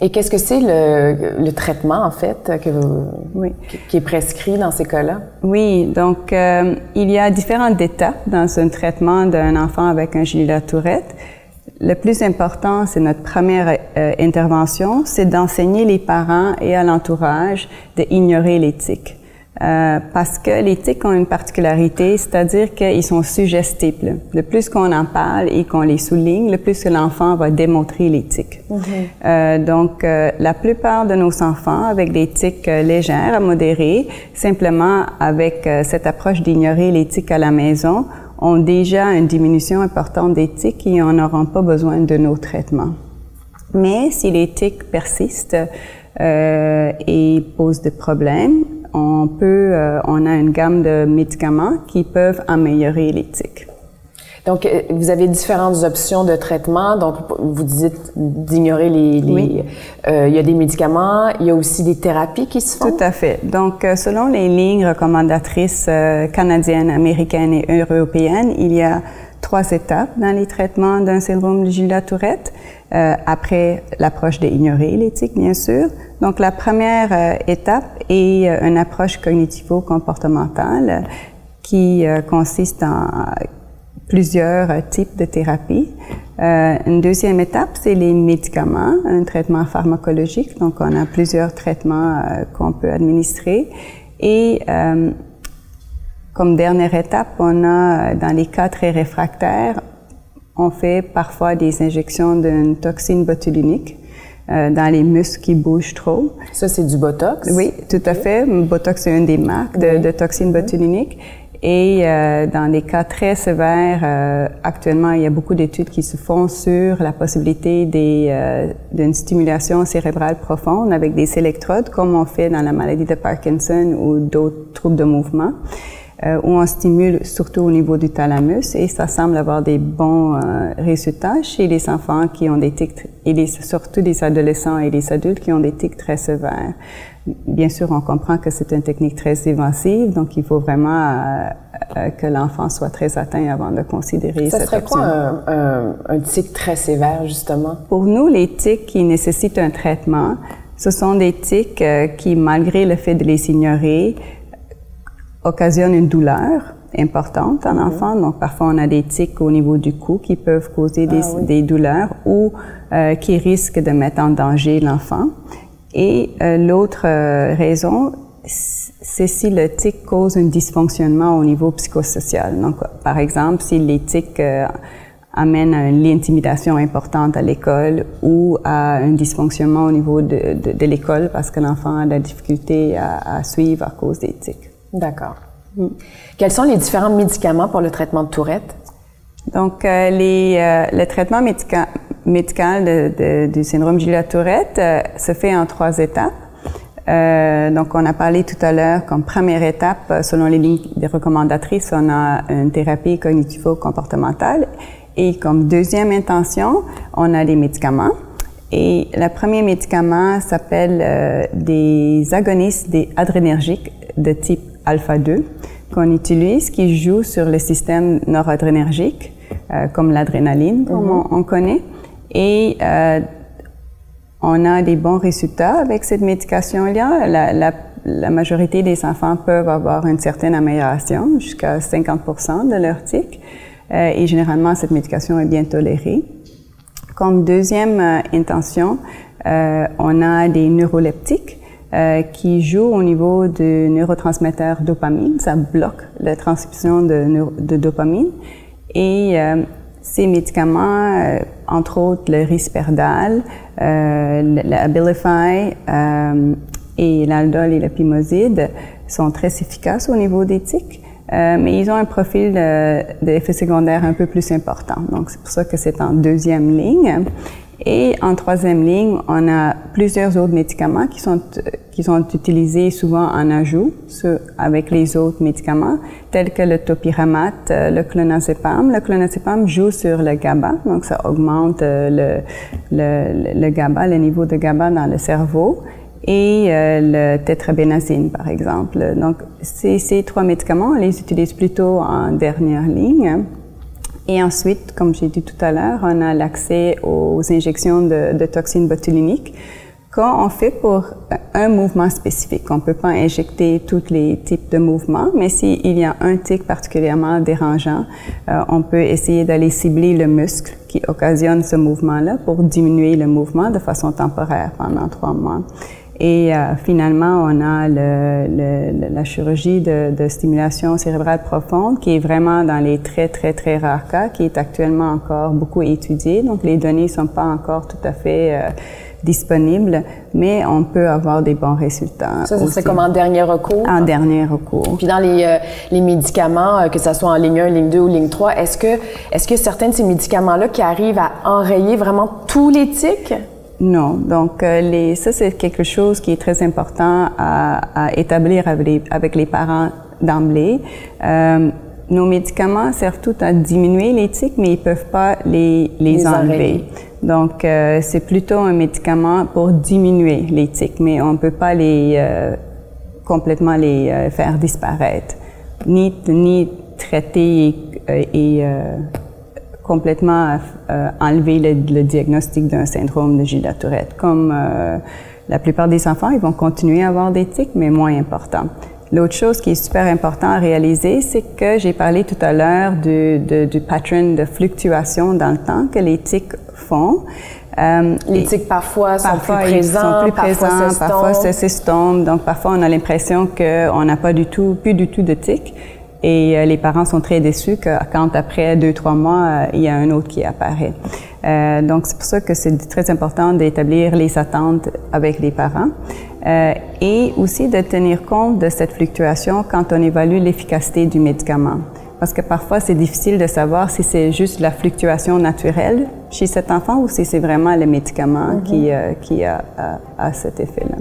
Et qu'est-ce que c'est le traitement, en fait, qui est prescrit dans ces cas-là? Oui, donc il y a différentes étapes dans un traitement d'un enfant avec un Gilles-La-Tourette. Le plus important, c'est notre première intervention, c'est d'enseigner les parents et à l'entourage d'ignorer les tics. Parce que les tics ont une particularité, c'est-à-dire qu'ils sont suggestibles. Le plus qu'on en parle et qu'on les souligne, le plus que l'enfant va démontrer les tics. Donc, la plupart de nos enfants, avec des tics légères à modérés, simplement avec cette approche d'ignorer les tics à la maison, ont déjà une diminution importante des tics et en n'auront pas besoin de nos traitements. Mais si les tics persistent et posent des problèmes, on a une gamme de médicaments qui peuvent améliorer les tics. Donc, vous avez différentes options de traitement. Donc, vous dites d'ignorer Oui. Il y a des médicaments, il y a aussi des thérapies qui se font? Tout à fait. Donc, selon les lignes recommandatrices canadiennes, américaines et européennes, il y a 3 étapes dans les traitements d'un syndrome de Gilles-La-Tourette. Après l'approche d'ignorer les tics, bien sûr. Donc, la première étape est une approche cognitivo-comportementale qui consiste en plusieurs types de thérapies. Une deuxième étape, c'est les médicaments, un traitement pharmacologique. Donc, on a plusieurs traitements qu'on peut administrer. Et comme dernière étape, on a, dans les cas très réfractaires, on fait parfois des injections d'une toxine botulinique dans les muscles qui bougent trop. Ça, c'est du Botox? Oui, tout à fait. Botox, c'est une des marques de toxine botulinique. Et dans les cas très sévères, actuellement, il y a beaucoup d'études qui se font sur la possibilité d'une stimulation cérébrale profonde avec des électrodes, comme on fait dans la maladie de Parkinson ou d'autres troubles de mouvement, où on stimule surtout au niveau du thalamus, et ça semble avoir des bons résultats chez les enfants qui ont des tics, et surtout des adolescents et des adultes qui ont des tics très sévères. Bien sûr, on comprend que c'est une technique très invasive, donc il faut vraiment que l'enfant soit très atteint avant de considérer cette option. Ça serait quoi un tic très sévère, justement? Pour nous, les tics qui nécessitent un traitement, ce sont des tics qui, malgré le fait de les ignorer, occasionnent une douleur importante en l'enfant. Donc, parfois, on a des tics au niveau du cou qui peuvent causer des douleurs ou qui risquent de mettre en danger l'enfant. Et l'autre raison, c'est si le tic cause un dysfonctionnement au niveau psychosocial. Donc, par exemple, si les tics amènent à l'intimidation importante à l'école ou à un dysfonctionnement au niveau de l'école parce que l'enfant a de la difficulté à suivre à cause des tics. D'accord. Quels sont les différents médicaments pour le traitement de Tourette? Donc, le traitement médical du syndrome Gilles-La-Tourette se fait en 3 étapes. Donc, on a parlé tout à l'heure comme première étape, selon les lignes des recommandatrices, on a une thérapie cognitivo-comportementale. Et comme deuxième intention, on a des médicaments. Et le premier médicament s'appelle des agonistes des adrénergiques de type alpha-2 qu'on utilise, qui jouent sur le système noradrénergique, comme l'adrénaline, comme on connaît. Et on a des bons résultats avec cette médication-là. La majorité des enfants peuvent avoir une certaine amélioration, jusqu'à 50% de leur tic. Et généralement, cette médication est bien tolérée. Comme deuxième intention, on a des neuroleptiques qui jouent au niveau du neurotransmetteur dopamine. Ça bloque la transcription de dopamine. Et ces médicaments, entre autres le Risperdal, l'Abilify et l'Aldol et la Pimoside, sont très efficaces au niveau des tics. Mais ils ont un profil d'effet secondaire un peu plus important. Donc, c'est pour ça que c'est en deuxième ligne. Et en troisième ligne, on a plusieurs autres médicaments qui sont utilisés souvent en ajout avec les autres médicaments, tels que le topiramate, le clonazepam. Le clonazepam joue sur le GABA, donc ça augmente le GABA, le niveau de GABA dans le cerveau. Et le tétrabénazine, par exemple. Donc, ces 3 médicaments, on les utilise plutôt en dernière ligne. Et ensuite, comme j'ai dit tout à l'heure, on a l'accès aux injections de toxines botuliниques Quand on fait pour un mouvement spécifique, on ne peut pas injecter tous les types de mouvements, mais s'il y a un tic particulièrement dérangeant, on peut essayer d'aller cibler le muscle qui occasionne ce mouvement-là pour diminuer le mouvement de façon temporaire pendant 3 mois. Et finalement, on a la chirurgie de stimulation cérébrale profonde qui est vraiment dans les très rares cas, qui est actuellement encore beaucoup étudiée. Donc, les données ne sont pas encore tout à fait disponibles, mais on peut avoir des bons résultats. Ça serait comme en dernier recours? En dernier recours. Puis dans les médicaments, que ce soit en ligne 1, ligne 2 ou ligne 3, est-ce que certains de ces médicaments-là qui arrivent à enrayer vraiment tous les tics? Non. Donc, ça, c'est quelque chose qui est très important à établir avec les parents d'emblée. Nos médicaments servent tous à diminuer les tics, mais ils ne peuvent pas les enlever. Donc, c'est plutôt un médicament pour diminuer les tics, mais on ne peut pas complètement les faire disparaître, ni traiter et complètement enlever le diagnostic d'un syndrome de Gilles-La-Tourette. Comme la plupart des enfants, ils vont continuer à avoir des tics, mais moins importants. L'autre chose qui est super important à réaliser, c'est que j'ai parlé tout à l'heure du pattern de fluctuation dans le temps que les tics font. Les tics parfois sont plus présents, parfois s'estompent. Donc parfois on a l'impression qu'on n'a plus du tout de tics. Et les parents sont très déçus quand après 2-3 mois, il y a un autre qui apparaît. Donc c'est pour ça que c'est très important d'établir les attentes avec les parents et aussi de tenir compte de cette fluctuation quand on évalue l'efficacité du médicament. Parce que parfois c'est difficile de savoir si c'est juste la fluctuation naturelle chez cet enfant ou si c'est vraiment le médicament qui a cet effet-là.